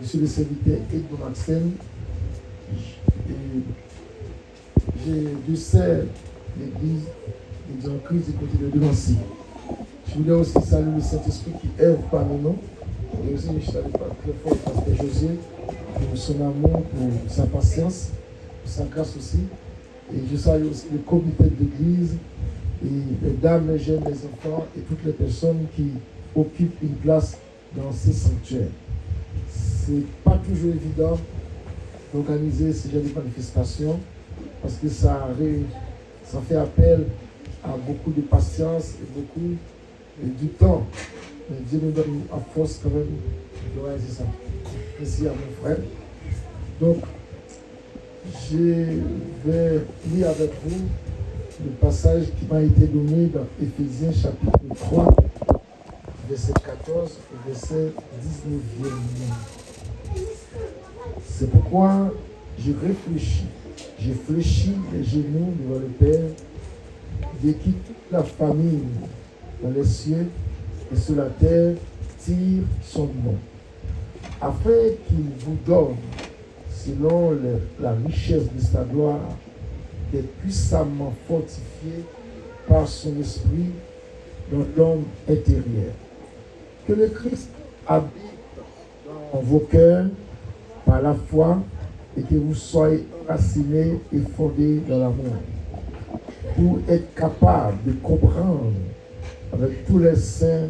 Je suis le serviteur Edouard Maxel. Je sers l'église de Dieu-en-Christ du côté de Nancy. Je voulais aussi saluer le Saint-Esprit qui œuvre parmi nous. Et aussi, je salue très fort le pasteur José pour son amour, pour sa patience, pour sa grâce aussi. Et je salue aussi le comité de l'église, et les dames, les jeunes, les enfants et toutes les personnes qui occupent une place dans ces sanctuaires. C'est pas toujours évident d'organiser ce genre de manifestations parce que ça fait appel à beaucoup de patience et beaucoup du temps. Mais Dieu nous donne à force quand même de réaliser ça. Merci à mon frère. Donc, je vais lire avec vous le passage qui m'a été donné dans Éphésiens chapitre 3, verset 14 et verset 19. C'est pourquoi je fléchis les genoux devant le Père, de qui toute la famille dans les cieux et sur la terre tire son nom, afin qu'il vous donne, selon la richesse de sa gloire, d'être puissamment fortifié par son esprit dans l'homme intérieur. Que le Christ habite dans vos cœurs par la foi et que vous soyez enracinés et fondés dans l'amour, pour être capable de comprendre avec tous les saints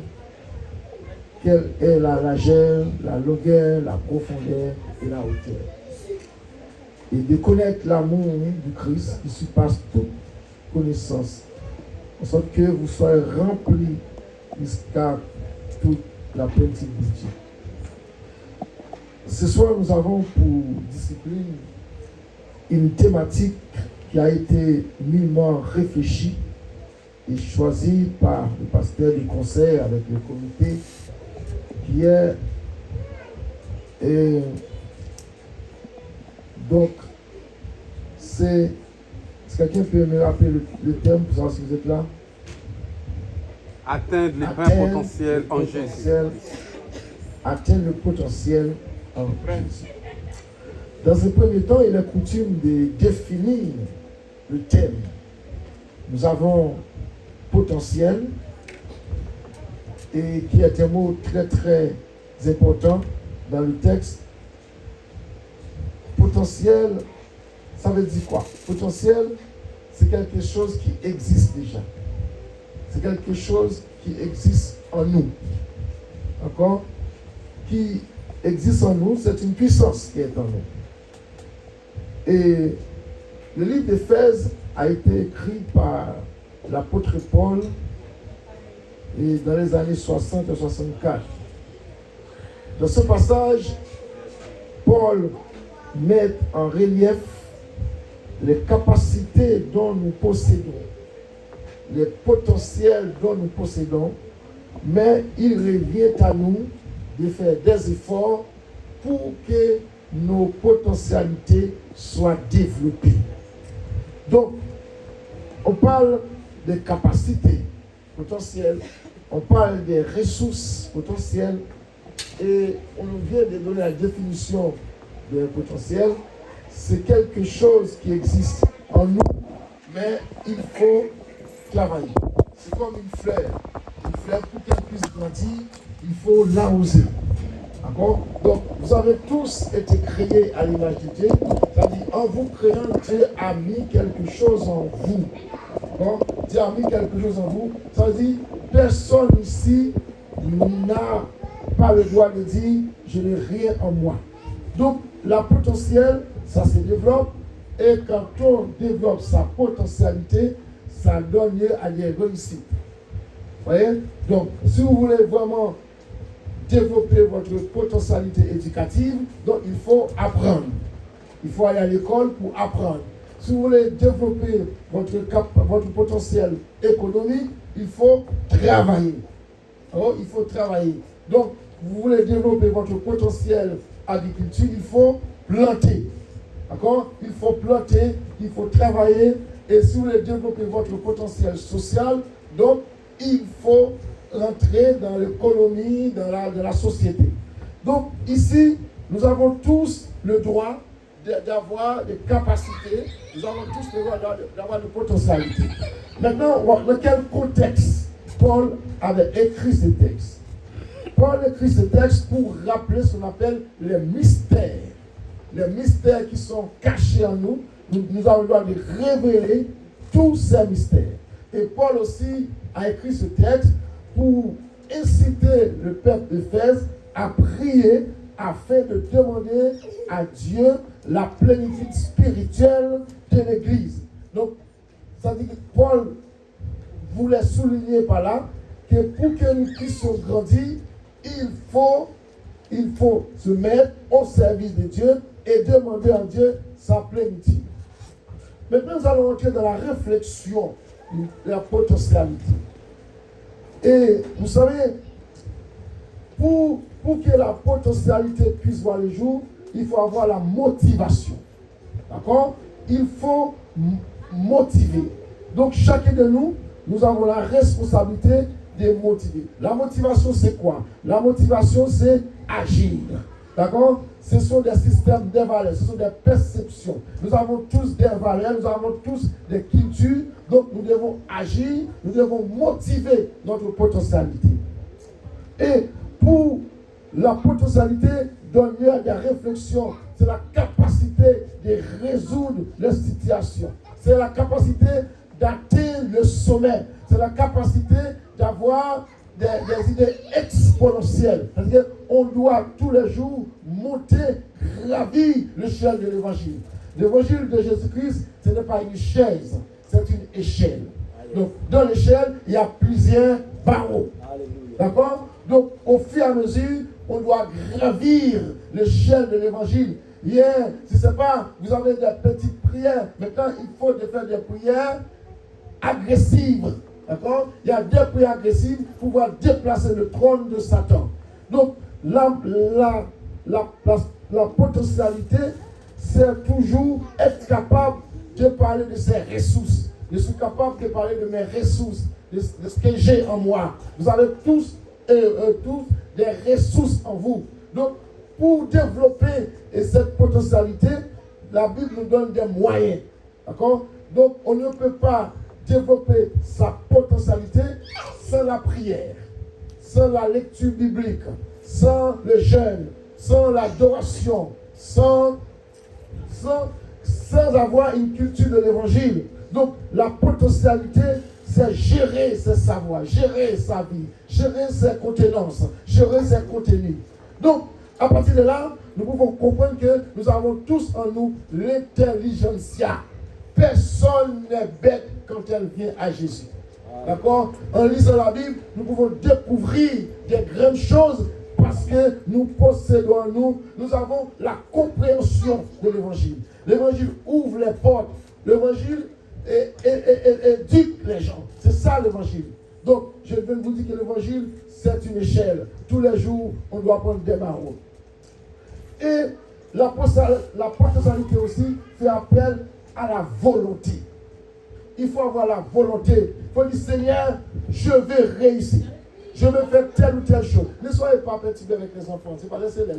quelle est la largeur, la longueur, la profondeur et la hauteur. Et de connaître l'amour du Christ qui surpasse toute connaissance, en sorte que vous soyez remplis jusqu'à toute la plénitude de Dieu. Ce soir, nous avons pour discipline une thématique qui a été mûrement réfléchie et choisie par le pasteur du conseil avec le comité qui est donc c'est quelqu'un peut me rappeler le terme pour savoir si vous êtes là? Atteindre le plein potentiel en Jésus. Atteindre le potentiel en Jésus. Dans ce premier temps, il est coutume de définir le thème. Nous avons potentiel, et qui est un mot très très important dans le texte. Potentiel, ça veut dire quoi? Potentiel, c'est quelque chose qui existe déjà. C'est quelque chose qui existe en nous. D'accord? Qui existe en nous, c'est une puissance qui est en nous. Et le livre d'Éphèse a été écrit par l'apôtre Paul et dans les années 60 et 64. Dans ce passage, Paul met en relief les capacités dont nous possédons, les potentiels dont nous possédons, mais il revient à nous de faire des efforts pour que nos potentialités soient développées. Donc, on parle des capacités potentielles, on parle des ressources potentielles, et on vient de donner la définition d'un potentiel. C'est quelque chose qui existe en nous, mais il faut travailler. C'est comme une fleur. Une fleur, pour qu'elle puisse grandir, il faut l'arroser. D'accord? Donc, vous avez tous été créés à l'image de Dieu. C'est-à-dire, en vous créant, Dieu a mis quelque chose en vous. D'accord? Dieu a mis quelque chose en vous. Ça veut dire, personne ici n'a pas le droit de dire, je n'ai rien en moi. Donc, la potentielle, ça se développe. Et quand on développe sa potentialité, ça donne lieu à des réussites. Vous voyez? Donc, si vous voulez vraiment développer votre potentialité éducative, donc il faut apprendre. Il faut aller à l'école pour apprendre. Si vous voulez développer votre potentiel économique, il faut travailler. Alors, il faut travailler. Donc, vous voulez développer votre potentiel agriculture, il faut planter. D'accord? Il faut planter, il faut travailler. Et si vous voulez développer votre potentiel social, donc, il faut rentrer dans l'économie, dans la société. Donc, ici, nous avons tous le droit d'avoir des capacités, nous avons tous le droit d'avoir des potentialités. Maintenant, dans quel contexte Paul avait écrit ces textes? Paul écrit ces textes pour rappeler ce qu'on appelle les mystères qui sont cachés en nous. Nous avons le droit de révéler tous ces mystères. Et Paul aussi a écrit ce texte pour inciter le peuple d'Éphèse à prier afin de demander à Dieu la plénitude spirituelle de l'Église. Donc, ça dit que Paul voulait souligner par là que pour que nous puissions grandir, il faut se mettre au service de Dieu et demander à Dieu sa plénitude. Maintenant, nous allons entrer dans la réflexion de la potentialité. Et vous savez, pour que la potentialité puisse voir le jour, il faut avoir la motivation. D'accord? Il faut motiver. Donc, chacun de nous, nous avons la responsabilité de motiver. La motivation, c'est quoi? La motivation, c'est agir. D'accord? Ce sont des systèmes de valeurs, ce sont des perceptions. Nous avons tous des valeurs, nous avons tous des cultures. Donc, nous devons agir, nous devons motiver notre potentialité. Et pour la potentialité, donner des réflexions, c'est la capacité de résoudre les situations. C'est la capacité d'atteindre le sommet. C'est la capacité d'avoir des idées exponentielles. C'est-à-dire qu'on doit tous les jours monter, gravir l'échelle de l'évangile. L'évangile de Jésus-Christ, ce n'est pas une chaise, c'est une échelle. Donc, dans l'échelle, il y a plusieurs barreaux. D'accord? Donc, au fur et à mesure, on doit gravir l'échelle de l'évangile. Hier, si ce n'est pas, vous avez des petites prières. Maintenant, il faut faire des prières agressives. D'accord? Il y a des prières agressives pour pouvoir déplacer le trône de Satan. Donc, la potentialité, c'est toujours être capable de parler de ses ressources. Je suis capable de parler de mes ressources, de ce que j'ai en moi. Vous avez tous des ressources en vous. Donc, pour développer cette potentialité, la Bible nous donne des moyens. D'accord? Donc, on ne peut pas développer sa potentialité sans la prière, sans la lecture biblique, sans le jeûne, sans l'adoration, sans avoir une culture de l'évangile. Donc, la potentialité, c'est gérer ses savoirs, gérer sa vie, gérer ses contenances, gérer ses contenus. Donc, à partir de là, nous pouvons comprendre que nous avons tous en nous l'intelligentsia. Personne n'est bête quand elle vient à Jésus. D'accord? En lisant la Bible, nous pouvons découvrir des grandes choses parce que nous possédons en nous, nous avons la compréhension de l'évangile. L'évangile ouvre les portes. L'évangile éduque les gens. C'est ça l'évangile. Donc, je viens de vous dire que l'évangile, c'est une échelle. Tous les jours, on doit prendre des barreaux. Et la potentialité aussi fait appel à la volonté. Il faut avoir la volonté. Il faut dire, Seigneur, je vais réussir. Je vais faire telle ou telle chose. Ne soyez pas perturbés avec les enfants. C'est pas laisser les.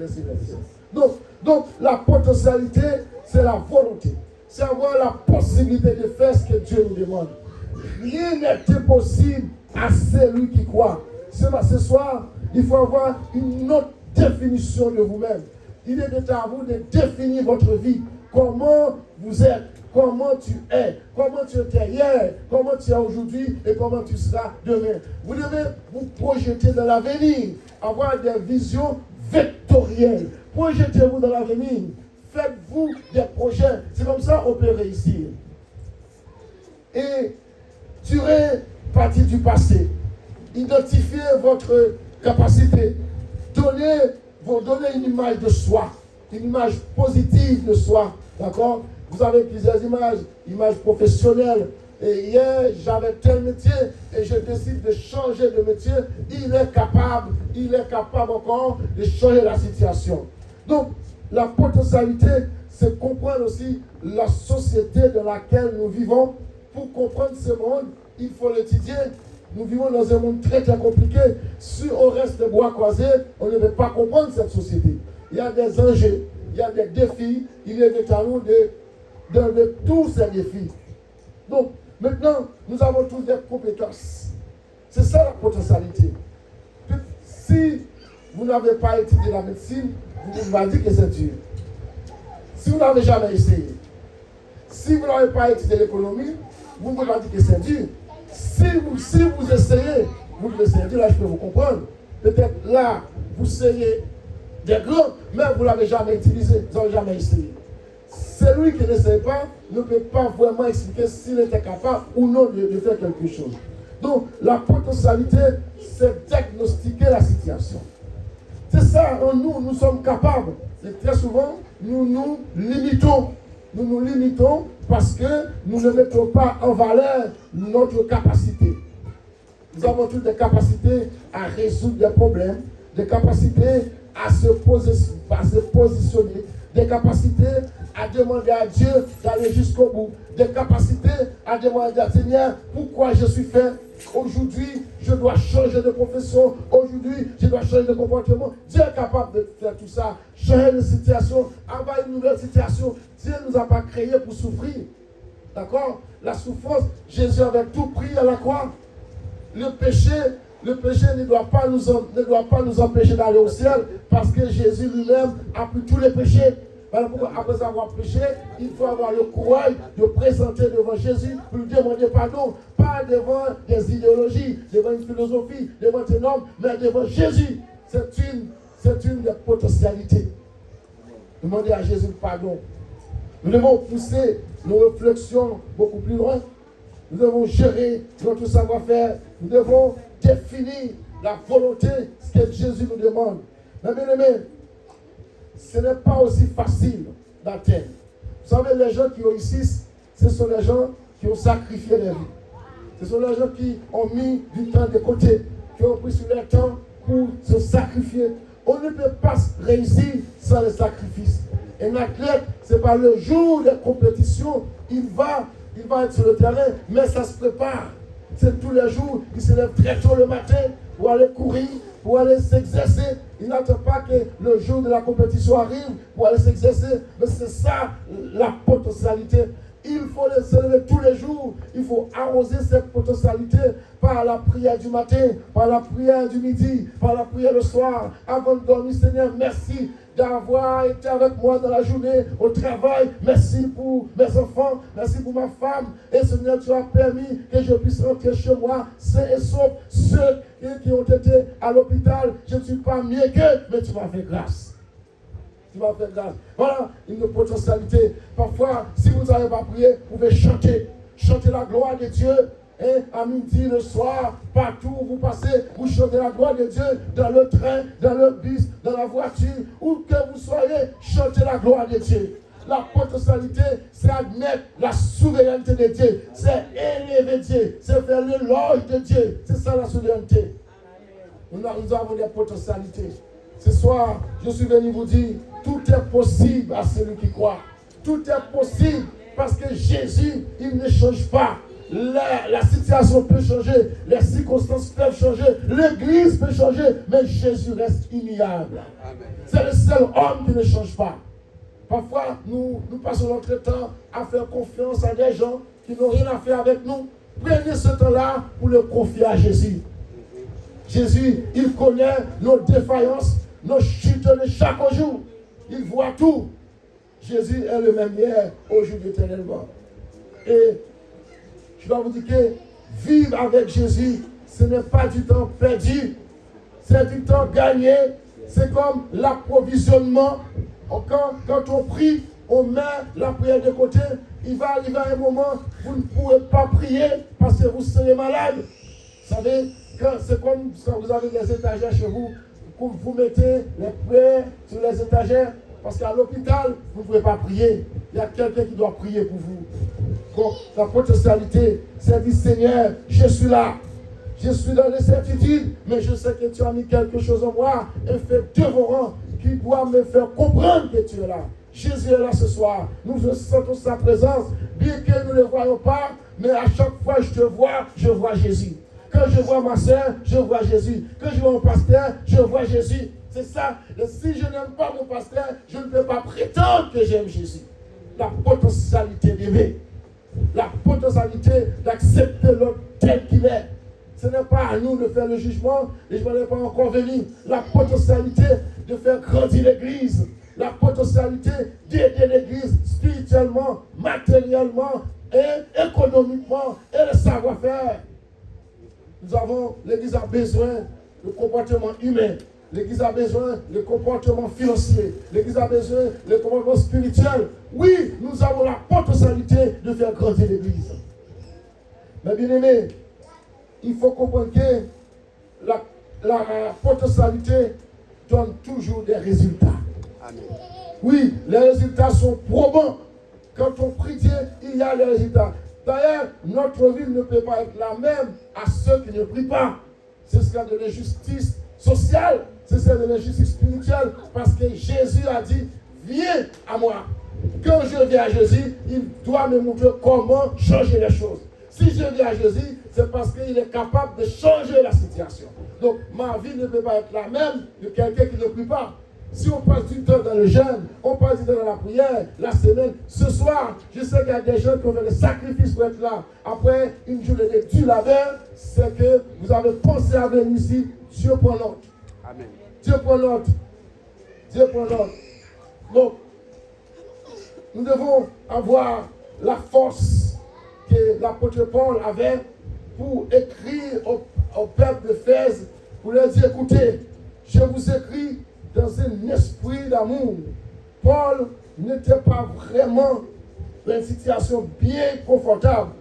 Donc, la potentialité, c'est la volonté. C'est avoir la possibilité de faire ce que Dieu nous demande. Rien n'est impossible à celui qui croit. Ce soir, il faut avoir une autre définition de vous-même. Il est à vous de définir votre vie. Comment vous êtes, comment tu es, comment tu étais hier, comment tu es aujourd'hui et comment tu seras demain. Vous devez vous projeter dans l'avenir, avoir des visions vectorielles. Projetez-vous dans l'avenir. Faites-vous des projets. C'est comme ça qu'on peut réussir. Et tirez parti du passé. Identifiez votre capacité. Donnez une image de soi. Une image positive de soi. D'accord? Vous avez plusieurs images professionnelles. Et hier, j'avais tel métier et je décide de changer de métier. Il est capable encore de changer la situation. Donc, la potentialité, c'est comprendre aussi la société dans laquelle nous vivons. Pour comprendre ce monde, il faut l'étudier. Nous vivons dans un monde très très compliqué. Si on reste de bois croisés, on ne peut pas comprendre cette société. il y a des enjeux, il y a des défis. Il est à nous de tous ces défis. Donc, maintenant, nous avons tous des compétences. C'est ça la potentialité. Si vous n'avez pas étudié la médecine, vous allez dire que c'est dur. Si vous n'avez jamais essayé, si vous n'avez pas étudié l'économie, vous ne pouvez pas dire que c'est dur. Si vous essayez, vous devez essayer, là je peux vous comprendre. Peut-être là, vous essayez des grands, mais vous ne l'avez jamais utilisé, vous n'avez jamais essayé. Celui qui n'essaie pas ne peut pas vraiment expliquer s'il était capable ou non de faire quelque chose. Donc, la potentialité, c'est diagnostiquer la situation. C'est ça, en nous, nous sommes capables. Et très souvent, nous nous limitons. Nous nous limitons parce que nous ne mettons pas en valeur notre capacité. Nous avons toutes des capacités à résoudre des problèmes, des capacités à se positionner, des capacités à demander à Dieu d'aller jusqu'au bout, des capacités à demander à Seigneur pourquoi je suis fait. Aujourd'hui, je dois changer de profession. Aujourd'hui, je dois changer de comportement. Dieu est capable de faire tout ça. Changer de situation, avoir une nouvelle situation. Dieu ne nous a pas créés pour souffrir. D'accord? La souffrance, Jésus avait tout pris à la croix. Le péché ne doit pas nous empêcher d'aller au ciel parce que Jésus lui-même a pris tous les péchés. Voilà pourquoi après avoir péché, il faut avoir le courage de présenter devant Jésus pour lui demander pardon. Pas devant des idéologies, devant une philosophie, devant un homme, mais devant Jésus. C'est une des potentialités. Demander à Jésus pardon. Nous devons pousser nos réflexions beaucoup plus loin. Nous devons gérer notre savoir-faire. Nous devons définir la volonté, ce que Jésus nous demande. Mais bien aimé, ce n'est pas aussi facile d'atteindre. Vous savez, les gens qui réussissent, ce sont les gens qui ont sacrifié leur vie. Ce sont les gens qui ont mis du temps de côté, qui ont pris sur leur temps pour se sacrifier. On ne peut pas réussir sans le sacrifice. Un athlète, c'est pas le jour des compétitions, il va être sur le terrain, mais ça se prépare. C'est tous les jours, il se lève très tôt le matin pour aller courir, pour aller s'exercer. Il n'attend pas que le jour de la compétition arrive pour aller s'exercer. Mais c'est ça la potentialité. Il faut les élever tous les jours. Il faut arroser cette potentialité par la prière du matin, par la prière du midi, par la prière le soir. Avant de dormir, Seigneur, merci d'avoir été avec moi dans la journée, au travail. Merci pour mes enfants, merci pour ma femme. Et Seigneur, tu as permis que je puisse rentrer chez moi sain et sauf. Ceux qui ont été à l'hôpital, je ne suis pas mieux qu'eux, mais tu m'as fait grâce. Tu m'as fait grâce. Voilà une potentialité. Parfois, si vous n'avez pas prié, vous pouvez chanter. Chanter la gloire de Dieu. Et à midi, le soir, partout où vous passez, vous chantez la gloire de Dieu dans le train, dans le bus, dans la voiture, où que vous soyez, chantez la gloire de Dieu. La potentialité, c'est admettre la souveraineté de Dieu. C'est élever Dieu. C'est faire l'éloge de Dieu. C'est ça la souveraineté. Nous avons des potentialités. Ce soir, je suis venu vous dire, tout est possible à celui qui croit. Tout est possible parce que Jésus, il ne change pas. La situation peut changer, les circonstances peuvent changer, l'église peut changer, mais Jésus reste immuable. C'est le seul homme qui ne change pas. Parfois, nous passons notre temps à faire confiance à des gens qui n'ont rien à faire avec nous. Prenez ce temps-là pour le confier à Jésus. Jésus, il connaît nos défaillances, nos chutes de chaque jour. Il voit tout. Jésus est le même hier, aujourd'hui, éternellement. Et je dois vous dire que vivre avec Jésus, ce n'est pas du temps perdu, c'est du temps gagné. C'est comme l'approvisionnement. Quand on prie, on met la prière de côté. Il va arriver un moment où vous ne pourrez pas prier parce que vous serez malade. Vous savez, c'est comme quand vous avez des étagères chez vous, vous mettez les prières sur les étagères. Parce qu'à l'hôpital, vous ne pouvez pas prier. Il y a quelqu'un qui doit prier pour vous. Donc, la potentialité, c'est dire, Seigneur, je suis là. Je suis dans l'incertitude, mais je sais que tu as mis quelque chose en moi, un fait dévorant qui doit me faire comprendre que tu es là. Jésus est là ce soir. Nous sentons sa présence, bien que nous ne le voyons pas, mais à chaque fois que je vois Jésus. Quand je vois ma soeur, je vois Jésus. Quand je vois mon pasteur, je vois Jésus. C'est ça. Et si je n'aime pas mon pasteur, je ne peux pas prétendre que j'aime Jésus. La potentialité d'aimer. La potentialité d'accepter l'autre tel qu'il est. Ce n'est pas à nous de faire le jugement, et je n'en ai pas encore venu. La potentialité de faire grandir l'Église. La potentialité d'aider l'Église spirituellement, matériellement, et économiquement, et le savoir-faire. L'Église a besoin de comportement humain. L'Église a besoin de comportement financier. L'Église a besoin de comportement spirituel. Oui, nous avons la potentialité de faire grandir l'Église. Mais bien aimé, il faut comprendre que la potentialité donne toujours des résultats. Amen. Oui, les résultats sont probants. Quand on prie Dieu, il y a les résultats. D'ailleurs, notre vie ne peut pas être la même à ceux qui ne prient pas. C'est ce qu'il y a de l'injustice sociale, c'est ce qu'il y a de l'injustice spirituelle, parce que Jésus a dit, viens à moi. Quand je viens à Jésus, il doit me montrer comment changer les choses. Si je viens à Jésus, c'est parce qu'il est capable de changer la situation. Donc, ma vie ne peut pas être la même de quelqu'un qui ne prie pas. Si on passe du temps dans le jeûne, on passe du temps dans la prière, la semaine, ce soir, je sais qu'il y a des gens qui ont fait des sacrifices pour être là. Après une journée de dur labeur, c'est que vous avez pensé à venir ici, Dieu prend note. Amen. Dieu prend note. Dieu prend note. Donc, nous devons avoir la force que l'apôtre Paul avait pour écrire au peuple d'Éphèse, pour leur dire, écoutez, je vous écris dans un esprit d'amour. Paul n'était pas vraiment dans une situation bien confortable.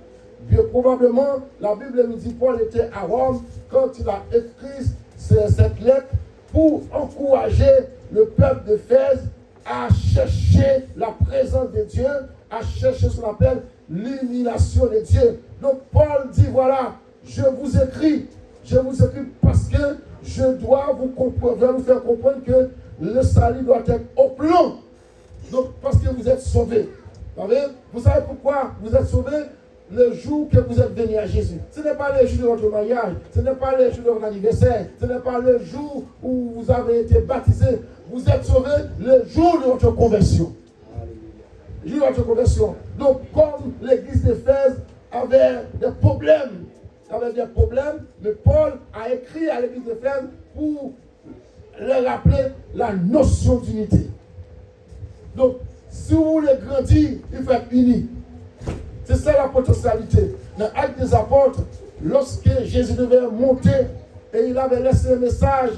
Bien probablement, la Bible nous dit Paul était à Rome quand il a écrit cette lettre pour encourager le peuple d'Éphèse à chercher la présence de Dieu, à chercher ce qu'on appelle l'illumination de Dieu. Donc Paul dit, voilà, je vous écris parce que je dois vous faire comprendre que le salut doit être au plan. Donc, parce que vous êtes sauvés. Vous savez pourquoi vous êtes sauvés? Le jour que vous êtes venus à Jésus. Ce n'est pas le jour de votre mariage, ce n'est pas le jour de votre anniversaire, ce n'est pas le jour où vous avez été baptisé. Vous êtes sauvés le jour de votre conversion. Le jour de votre conversion. Donc, comme l'église d'Éphèse avait des problèmes, mais Paul a écrit à l'église d'Éphèse pour leur rappeler la notion d'unité. Donc, si vous voulez grandir, il faut être unis. C'est ça la potentialité. Dans l'Acte des Apôtres, lorsque Jésus devait monter et il avait laissé un message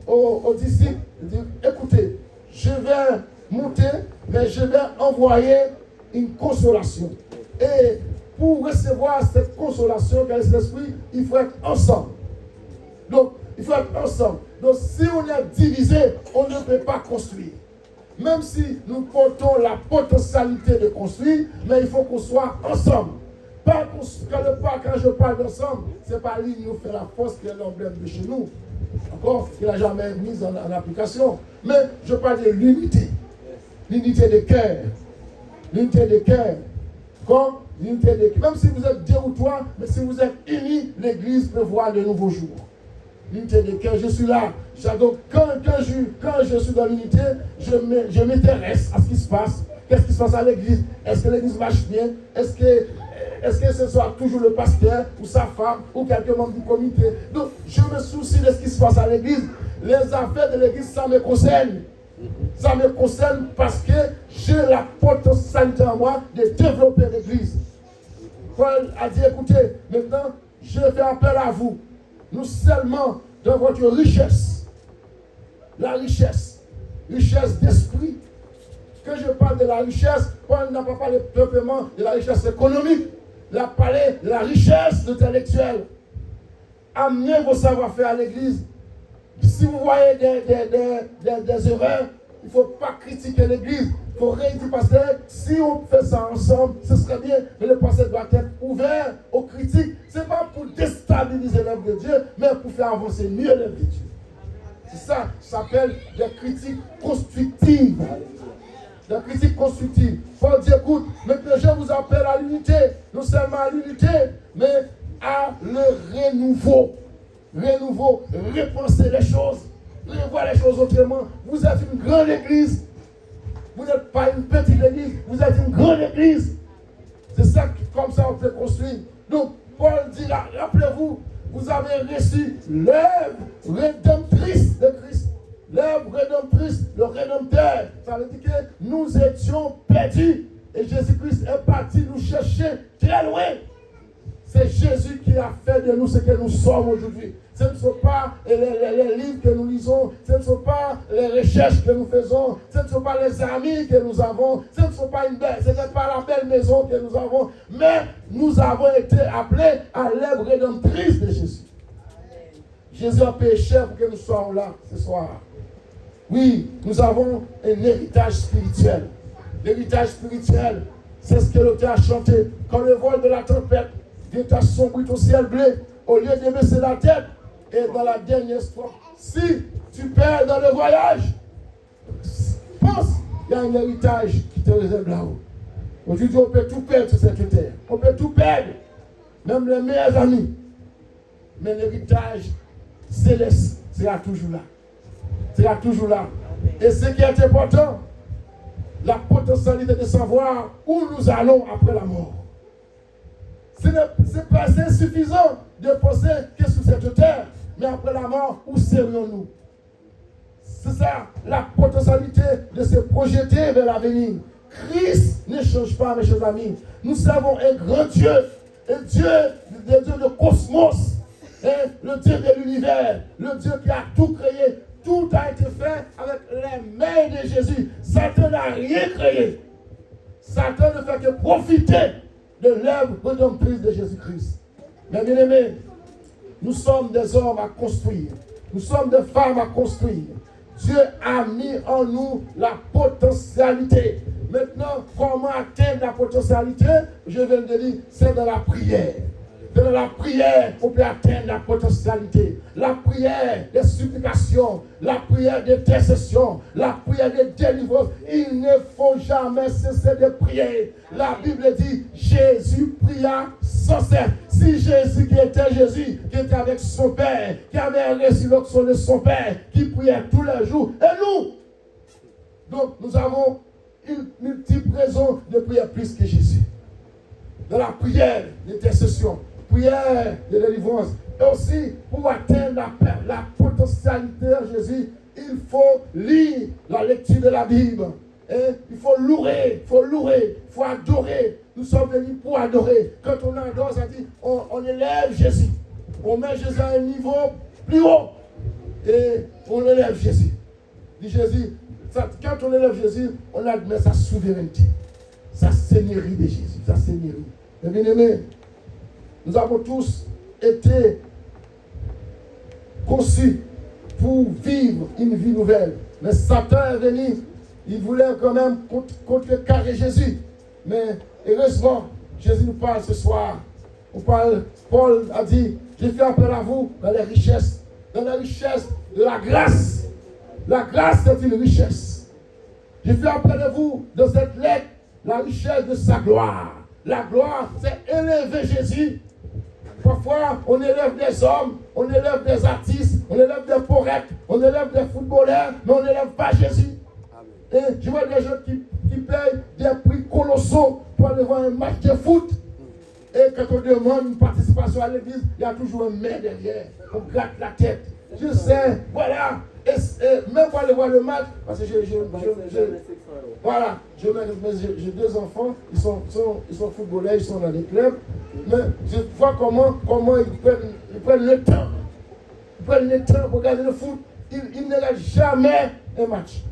aux disciples, il dit, écoutez, je vais monter, mais je vais envoyer une consolation. Et pour recevoir cette consolation quel est l'esprit, il faut être ensemble. Donc, il faut être ensemble. Donc, si on est divisé, on ne peut pas construire. Même si nous portons la potentialité de construire, mais il faut qu'on soit ensemble. Pas quand je parle d'ensemble, ce n'est pas lui qui nous fait la force qui est l'emblème de chez nous. Encore, qu'il n'a jamais mis en application. Mais je parle de l'unité. L'unité de cœur. L'unité de cœur. Comme l'unité de cœur. Même si vous êtes deux ou trois, mais si vous êtes unis, l'Église peut voir de nouveaux jours. L'unité de cœur, je suis là. Donc, quand je suis dans l'unité, je m'intéresse à ce qui se passe. Qu'est-ce qui se passe à l'église? Est-ce que l'église marche bien? Est-ce que ce soit toujours le pasteur ou sa femme ou quelques membres du comité? Donc, je me soucie de ce qui se passe à l'église. Les affaires de l'église, ça me concerne. Ça me concerne parce que j'ai la potentialité en moi de développer l'église. Paul a dit, écoutez, maintenant, je fais appel à vous. Nous seulement dans votre richesse. La richesse d'esprit. Quand je parle de la richesse, Paul n'a pas parlé peuplement de la richesse économique. Il a parlé de la richesse intellectuelle. Amenez vos savoir-faire à l'église. Si vous voyez des erreurs, il ne faut pas critiquer l'église. Il faut rééditer parce que si on fait ça ensemble, ce serait bien. Mais le pasteur doit être ouvert aux critiques. Ce n'est pas pour déstabiliser l'œuvre de Dieu, mais pour faire avancer mieux l'œuvre de Dieu. C'est ça, ça s'appelle des critiques constructives. Des critiques constructives. Paul dit, écoute, maintenant je vous appelle à l'unité. Non seulement à l'unité, mais à le renouveau. Repenser les choses. revoir les choses autrement. Vous êtes une grande église. Vous n'êtes pas une petite église, vous êtes une grande église. C'est ça, comme ça, on peut construire. Donc, Paul dit là, rappelez-vous, vous avez reçu l'œuvre rédemptrice de Christ. L'œuvre rédemptrice, le rédempteur. Ça veut dire que nous étions perdus. Et Jésus-Christ est parti nous chercher très loin. C'est Jésus qui a fait de nous ce que nous sommes aujourd'hui. Ce ne sont pas les livres que nous lisons, ce ne sont pas les recherches que nous faisons, ce ne sont pas les amis que nous avons, ce n'est pas la belle maison que nous avons, mais nous avons été appelés à l'œuvre rédemptrice de Jésus. Jésus a payé cher pour que nous soyons là ce soir. Oui, nous avons un héritage spirituel. L'héritage spirituel, c'est ce que l'auteur a chanté. Quand le vol de la tempête vient assombrir au ciel bleu, au lieu de baisser la tête, et dans la dernière strophe, si tu perds dans le voyage, pense, il y a un héritage qui te réserve là-haut. Aujourd'hui, on peut tout perdre sur cette terre. On peut tout perdre, même les meilleurs amis. Mais l'héritage céleste sera toujours là. Sera toujours là. Et ce qui est important, la potentialité de savoir où nous allons après la mort. Ce n'est pas insuffisant de penser que sur cette terre, mais après la mort, où serions-nous? C'est ça, la potentialité de se projeter vers l'avenir. Christ ne change pas, mes chers amis. Nous servons un grand Dieu, un Dieu, le Dieu du cosmos, le Dieu de l'univers, le Dieu qui a tout créé. Tout a été fait avec les mains de Jésus. Satan n'a rien créé. Satan ne fait que profiter de l'œuvre rédemptrice de Jésus-Christ. Mais bien aimés, nous sommes des hommes à construire. Nous sommes des femmes à construire. Dieu a mis en nous la potentialité. Maintenant, comment atteindre la potentialité? Je viens de dire, c'est dans la prière. Dans la prière, on peut atteindre la potentialité. La prière des supplications, la prière d'intercession, la prière de délivrance. Il ne faut jamais cesser de prier. La Bible dit, Jésus pria sans cesse. Si Jésus qui était Jésus, qui était avec son Père, qui avait un résurrection de son Père, qui priait tous les jours, et nous, donc nous avons une multiple raison de prier plus que Jésus. Dans la prière d'intercession, prière de délivrance, et aussi pour atteindre la potentialité de Jésus, il faut lire la lecture de la Bible. Il faut louer, il faut adorer. Nous sommes venus pour adorer. Quand on adore, ça dit, on élève Jésus. On met Jésus à un niveau plus haut. Et on élève Jésus. Dit Jésus, quand on élève Jésus, on admet sa souveraineté, sa seigneurie de Jésus, sa seigneurie. Mais bien aimés, nous avons tous été conçus pour vivre une vie nouvelle. Mais Satan est venu, il voulait quand même contrecarrer Jésus. Mais heureusement, Jésus nous parle ce soir. Paul a dit, j'ai fait appel à vous dans les richesses de la grâce. La grâce, c'est une richesse. J'ai fait appel à vous dans cette lettre, la richesse de sa gloire. La gloire, c'est élever Jésus. Parfois, on élève des hommes, on élève des artistes, on élève des poètes, on élève des footballeurs, mais on n'élève pas Jésus. Et je vois des gens qui payent des prix colossaux pour aller voir un match de foot. Et quand on demande une participation à l'église, il y a toujours un main derrière. On gratte la tête. Je sais, voilà. Et même pour aller voir le match, parce que j'ai deux enfants, ils sont footballeurs, ils sont dans les clubs. Mais je vois comment ils prennent le temps. Ils prennent le temps pour regarder le foot. Ils ne regardent jamais un match.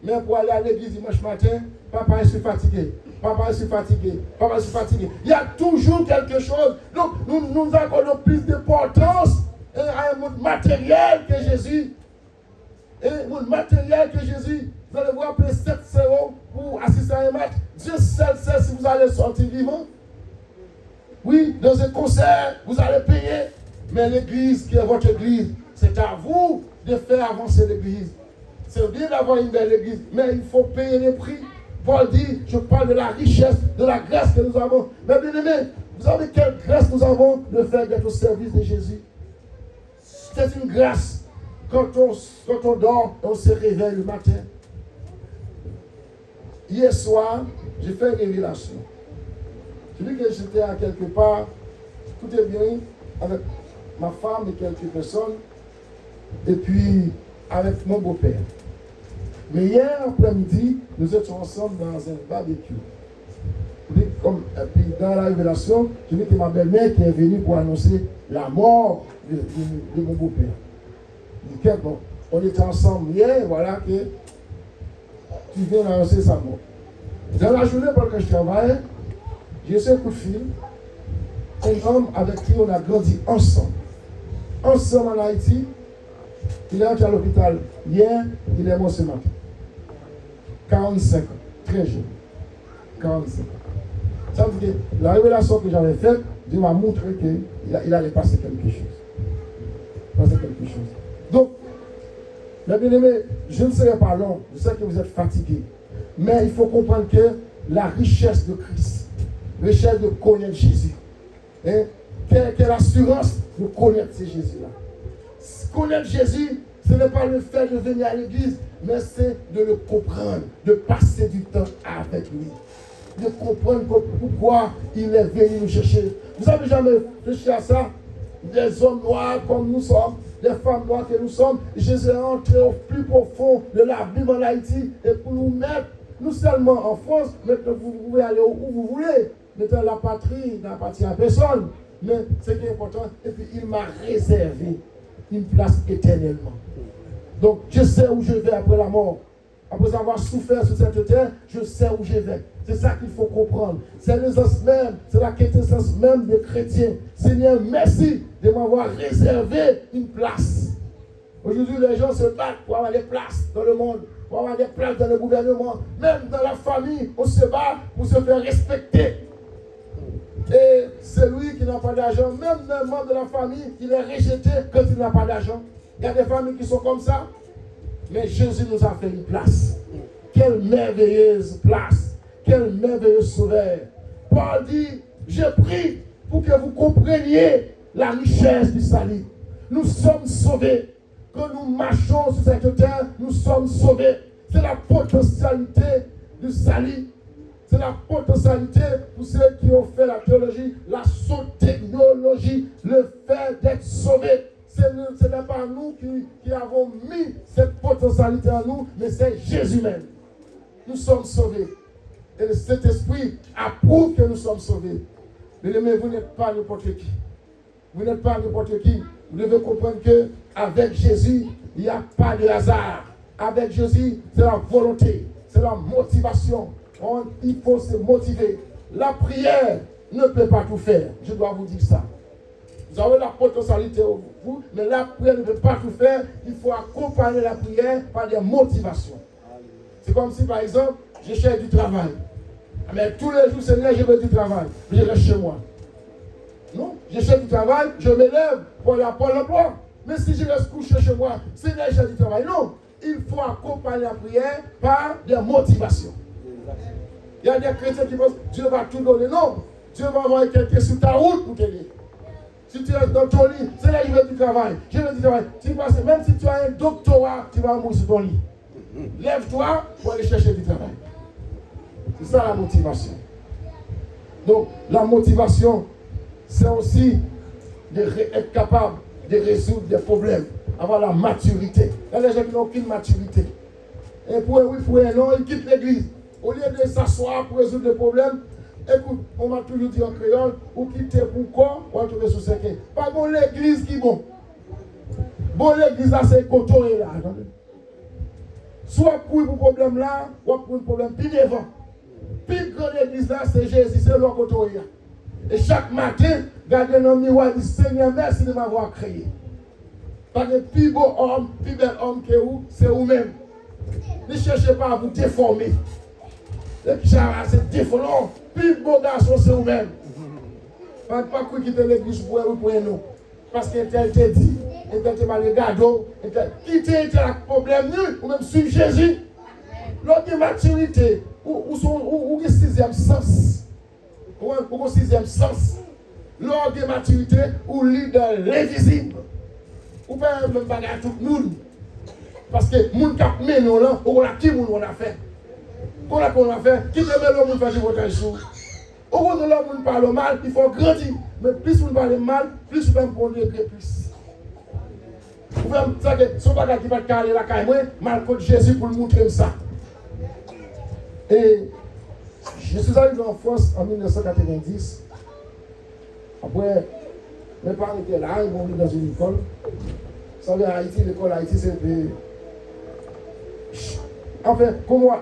Mais pour aller à l'église dimanche matin, papa, je suis fatigué. Papa, je suis fatigué. Papa, je suis fatigué. Il y a toujours quelque chose. Donc, nous accordons plus d'importance à un monde matériel que Jésus. Et un monde matériel que Jésus. Vous allez voir payer 7 € pour assister à un match. Dieu seul sait si vous allez sortir vivant. Oui, dans un concert, vous allez payer. Mais l'église qui est votre église, c'est à vous de faire avancer l'église. C'est bien d'avoir une belle église, mais il faut payer les prix. Paul dit, je parle de la richesse, de la grâce que nous avons. Mais bien aimé, vous savez quelle grâce nous avons de faire d'être au service de Jésus? C'est une grâce. quand on dort, on se réveille le matin. Hier soir, j'ai fait une révélation. J'ai vu que j'étais à quelque part, tout est bien, avec ma femme et quelques personnes, et puis avec mon beau-père. Mais hier après-midi, nous étions ensemble dans un barbecue. Et puis dans la révélation, j'ai vu que ma belle-mère qui est venue pour annoncer la mort de mon beau-père. Je dis, bon, on était ensemble hier, voilà que tu viens d'annoncer sa mort. Dans la journée pendant que je travaille, j'ai reçu un coup de fil, un homme avec qui on a grandi ensemble. Ensemble en Haïti, il est entré à l'hôpital hier, il est mort ce matin. 45 ans, très jeune. 45 ans. Ça veut dire que la révélation que j'avais faite, Dieu m'a montré qu'il allait passer quelque chose. Donc, mes bien-aimés, je ne serai pas long, je sais que vous êtes fatigués. Mais il faut comprendre que la richesse de Christ, la richesse de connaître Jésus, hein, quelle assurance de connaître ce Jésus-là. Connaître Jésus, ce n'est pas le fait de venir à l'église, mais c'est de le comprendre, de passer du temps avec lui. De comprendre pourquoi il est venu nous chercher. Vous avez jamais réfléchi à ça? Des hommes noirs comme nous sommes, des femmes noires que nous sommes, Jésus est entré au plus profond de l'abîme en Haïti et pour nous mettre, non seulement en France, mais vous pouvez aller où vous voulez. Maintenant, la patrie n'appartient à personne. Mais ce qui est important, et puis il m'a réservé une place éternellement. Donc, je sais où je vais après la mort. Après avoir souffert sur cette terre, je sais où je vais. C'est ça qu'il faut comprendre. C'est l'essence même, c'est la quintessence même des chrétiens. Seigneur, merci de m'avoir réservé une place. Aujourd'hui, les gens se battent pour avoir des places dans le monde, pour avoir des places dans le gouvernement. Même dans la famille, on se bat pour se faire respecter. Et celui qui n'a pas d'argent, même un membre de la famille, il est rejeté quand il n'a pas d'argent. Il y a des familles qui sont comme ça. Mais Jésus nous a fait une place. Quelle merveilleuse place. Quel merveilleux sauveur. Paul dit, je prie pour que vous compreniez la richesse du salut. Nous sommes sauvés. Quand nous marchons sur cette terre, nous sommes sauvés. C'est la potentialité du salut. C'est la potentialité pour ceux qui ont fait la théologie, la sotéologie, le fait d'être sauvés. Ce n'est pas nous qui avons mis cette potentialité en nous, mais c'est Jésus même. Nous sommes sauvés. Et le Saint-Esprit approuve que nous sommes sauvés. Mais vous n'êtes pas n'importe qui. Vous n'êtes pas n'importe qui. Vous devez comprendre qu'avec Jésus, il n'y a pas de hasard. Avec Jésus, c'est la volonté, c'est la motivation. Il faut se motiver. La prière ne peut pas tout faire. Je dois vous dire ça. Vous avez la potentialité au vous, mais la prière ne peut pas tout faire. Il faut accompagner la prière par des motivations. C'est comme si, par exemple, je cherche du travail. Mais tous les jours, Seigneur, je veux du travail. Mais je reste chez moi. Non, je cherche du travail, je m'élève pour aller à Pôle emploi. Mais si je reste couché chez moi, Seigneur, je cherche du travail. Non, il faut accompagner la prière par des motivations. Il y a des chrétiens qui pensent que Dieu va tout donner. Non, Dieu va envoyer quelqu'un sur ta route pour t'aider. Si tu restes dans ton lit, c'est là que je veux du travail. Je veux du travail. Même si tu as un doctorat, tu vas mourir sur ton lit. Lève-toi pour aller chercher du travail. C'est ça la motivation. Donc, la motivation, c'est aussi d'être capable de résoudre des problèmes, avoir la maturité. Il y a des gens qui n'ont aucune maturité. Et pour un oui, pour un non, ils quittent l'église. Au lieu de s'asseoir pour résoudre des problèmes, écoute, on m'a toujours dit en créole, ou quitter pour quoi, ou trouver sur ce quai. Pas bon l'église qui bon. Bon l'église là, c'est coton là. Attendez. Soit pour le problème là, ou pour le problème plus devant. Plus grande l'église là, c'est Jésus, c'est leur coton là. Et chaque matin, gardez dans le miroir et dit Seigneur, merci de m'avoir créé. Parce que le plus beau homme, plus bel homme que vous, c'est vous-même. Ne cherchez pas à vous déformer. C'est déformant. Plus beau garçon, c'est vous-même. Pas quitter l'église pour nous. Parce qu'elle t'a dit, elle t'a mal regardé, quitter un problème, ou même suivre Jésus. L'autre de maturité, ou le sixième sens. Ou le sixième sens. L'autre de maturité, ou leader l'invisible. Ou pas même bagarre tout le monde. Parce que les gens qui ont mené là, on a qui on a fait. Qu'on a fait, qui te met le monde faire du votage sous. Au bout de l'homme, on parle mal, il faut grandir. Mais plus on parle mal, plus on va me prendre plus. Vous pouvez me dire que son bagage qui va caler la caille, mal contre Jésus pour le montrer ça. Et je suis arrivé en France en 1990. Après, mes parents étaient là, ils vont venir dans une école. Vous savez, à Haïti, l'école Haïti, c'est un enfin, comment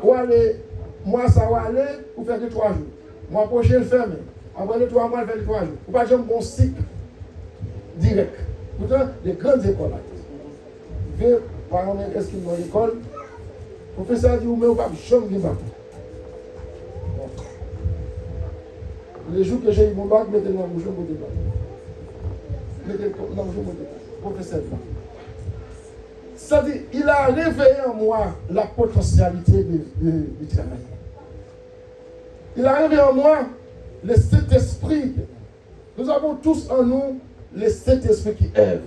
moi, ça va aller pour faire 2-3 jours. Moi, prochain, le ferme. Après les 3 mois, le faire 2-3 jours. Vous pas jamais bon cycle direct. Pourtant, les grandes écoles, par exemple, est-ce qu'ils vont à l'école? Le professeur dit, mais on va jamais venir. Les jours que j'ai eu mon bac, mettez-le dans mon jeu, mettez-le dans mon jeu, professeur. C'est-à-dire, il a réveillé en moi la potentialité du travail. Il a réveillé en moi le Saint-Esprit. Nous avons tous en nous le Saint-Esprit qui œuvre.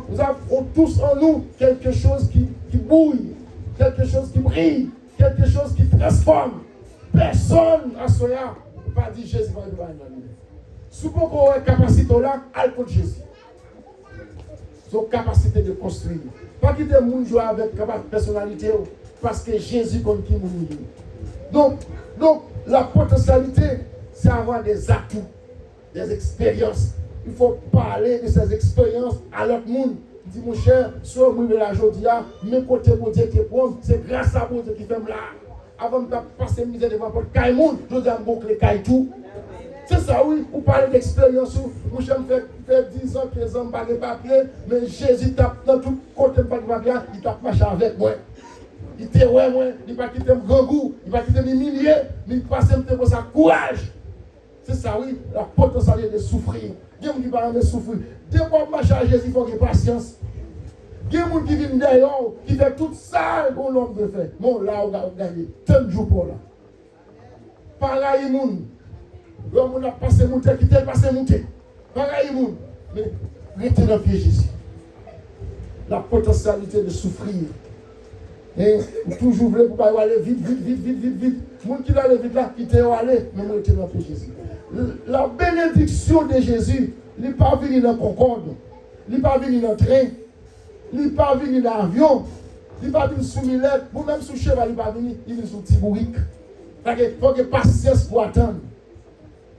Nous avons tous en nous quelque chose qui bouille, quelque chose qui brille, quelque chose qui transforme. Personne à soya pas dit Jésus va nous faire. Si vous avez une capacité là, allez pour Jésus. Son capacité de construire. Pas quitter le monde jouer avec personnalité parce que Jésus compte qui nous. Donc, la potentialité, c'est avoir des atouts, des expériences. Il faut parler de ces expériences à l'autre monde. Il dit, mon cher, soit moi de la jodia, mes côtés pour Dieu qui prend, c'est grâce à vous qui fait là. Avant de passer misère devant le caille monde, je dois me boucler caille tout. C'est ça, oui, vous parlez d'expérience. Mon cher me fait 10 ans, 15 ans, pas de papier, mais Jésus tape dans tout côté, pas de papier, il tape marcher avec moi. Il te ouais, moi, il va quitter mon grand goût, il va quitter mes milliers, mais il passe un peu pour sa courage. C'est ça, oui, la potentialité de souffrir. Il y a des gens qui parlent de souffrir. Dès qu'on marche à Jésus, il faut qu'il y ait patience. Il y a des gens qui viennent derrière, qui font tout ça qu'on l'homme veut faire. Bon, là, on va gagner. 30 jours pour là. Pareil, moun. L'homme a passé monter, qui t'a passé monter. Pareil, moun. Mais, restez dans le pied Jésus. La potentialité de souffrir. Et toujours voulu pour pas aller vite. Moun qui va aller vite là, qui t'a aller, mais moi, restez dans le pied Jésus. La bénédiction de Jésus, il n'est pas venu dans Concorde, il n'est pas venu dans train, il n'est pas venu dans avion, il n'est pas venu sous millette, ou même sous cheval, il n'est pas venu, il est sous tibourique. Il faut que patience pour attendre,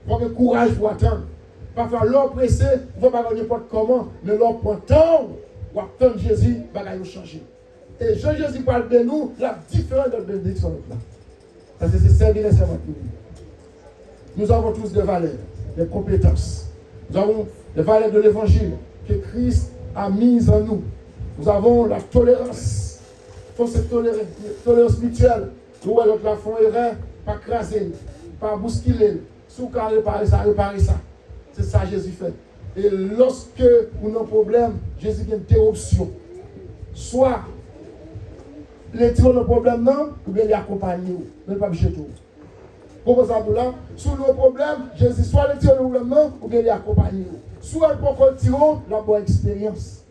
il faut que courage pour attendre. Parfois, l'homme pressé, il ne faut pas n'importe comment, mais l'homme prend temps pour attendre Jésus, il va changer. Et Jean-Jésus parle de nous, la différence de la bénédiction là. Parce que c'est servir les servants pour nous. Nous avons tous des valeurs, des compétences. Nous avons les valeurs de l'évangile que Christ a mises en nous. Nous avons la tolérance. Il faut se tolérer. Tolérance mutuelle. Nous, l'autre la font erreur, pas craser, pas bousculer. Sous qu'à réparer ça. C'est ça que Jésus fait. Et lorsque nous avons un problème, Jésus a deux options. Soit les tirer le problème, non, ou bien les accompagner. Mais pas chez tout. Pour ça, là, sur nos problèmes, Jésus soit le tir le non, ou bien les accompagner. Soit pour qu'on tire la bonne expérience.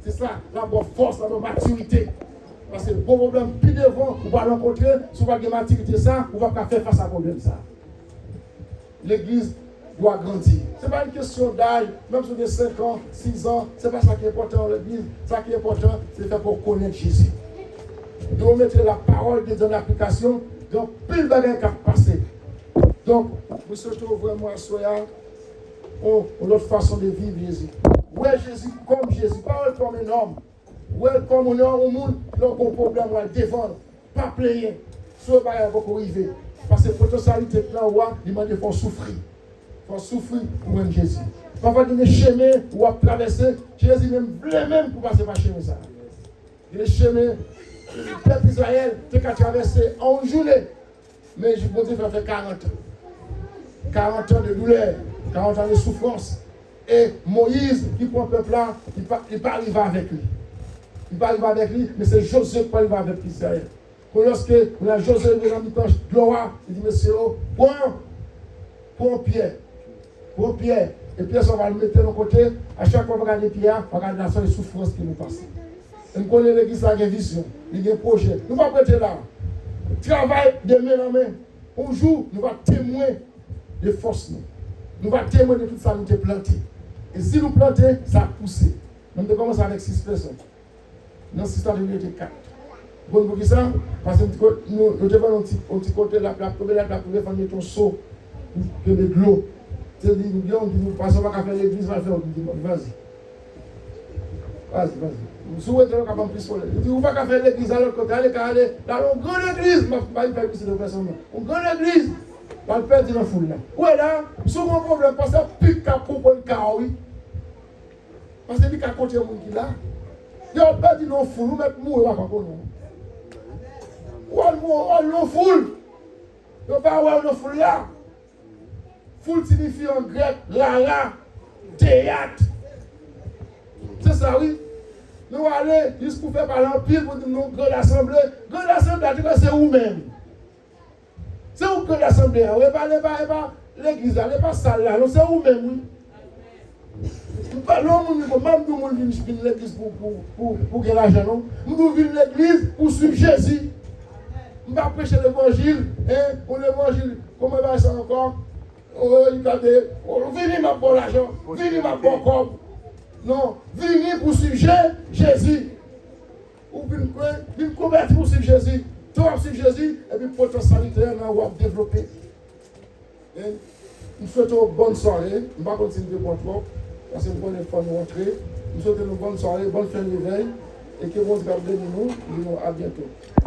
C'est ça, la bonne force, la bonne maturité. Parce que le bon problème, plus devant, on va rencontrer, si on va avoir maturité, ça, on va faire face à un problème. Ça. L'église doit grandir. Ce n'est pas une question d'âge, même si on a 5 ans, 6 ans, ce n'est pas ça qui est important dans l'église. Ça qui est important, c'est faire pour connaître Jésus. Nous devons mettre la parole de Dieu en application. Donc, plus de bagages qui ont passé. Donc, nous souhaitons vraiment à Soya une autre façon de vivre Jésus. Ouais, Jésus comme Jésus, pas comme un homme. Ouais, comme un homme au monde, qui a un problème, on va le défendre. Pas player. Ce bagage va arriver. Parce que la potentialité là, il m'a dit qu'il faut souffrir. Il faut souffrir pour même Jésus. Parfois, il y a des chemins où on traverser. Jésus même pour passer par chemin ça. Il y a des chemins. Le peuple d'Israël, tu as traversé en journée. Mais je peux dire qu'il fait 40 ans. 40 ans de douleur, 40 ans de souffrance. Et Moïse, qui prend le peuple là, il ne peut pas arriver avec lui. Il ne peut pas arriver avec lui, mais c'est Josué qui arrive avec Israël. Lorsque on a Josué de l'habitant de gloire, il dit, monsieur, prends Pierre. Et Pierre, on va le mettre de l'autre côté. À chaque fois qu'on regarde Pierre, on regarde la seule souffrance qui nous passe. On connaît l'église qui a une vision, il y a un projet. Nous ne pouvons pas prêter là. Travail de main en main. Un jour, nous allons témoigner de force. Nous allons témoigner de tout ça nous avons planté. Et si nous plantons, ça a poussé. Nous avons commencé avec 6 personnes. Dans 6 ans, nous étions 4. Bon, pour qui ça? Parce que nous devons un petit côté de la plaque, faire mettre un seau que de l'eau. C'est-à-dire, nous passons pas à faire l'église, on va faire. Vas-y. Si vous êtes capable de plus soleil, vous ne pouvez pas faire l'église à l'autre côté, allez dans une grande église, pas une plus de personnes. Une grande église, on va le perdre dans la foule là. Où est là? C'est mon problème, parce que pique à pour le cas, oui. Parce que c'est à côté de mon qui là. Il y a perdu dans la foule, nous mettons mourir à côté de nous. Où est la foule? Il n'y a pas où la foule là. Foule signifie en grec, la, théâtre. C'est ça, oui. Nous allons juste pour faire parler en pile pour dire nous, grande assemblée. Grande assemblée, c'est vous-même. C'est vous, grande assemblée. Vous n'avez pas l'église, vous n'avez pas salle là. C'est vous-même, oui. Nous parlons, même nous venons l'église pour gagner l'argent, non? Nous venons l'église pour suivre Jésus. Nous ne pas prêcher l'évangile. Pour l'évangile, comment va ça encore? Venez ma pour l'argent, venez ma pour corps. Non, venez pour suivre Jésus. Ou venez convertir pour suivre Jésus. Toi, suivre Jésus, et puis pour ton sanitaire, on va développer. Nous souhaitons une bonne soirée. Nous ne vais pas continuer de bon trop, parce que nous avons une fois nous rentrer. Nous souhaitons une bonne soirée, bonne fin de veille, et que vous garde nous. Nous à bientôt.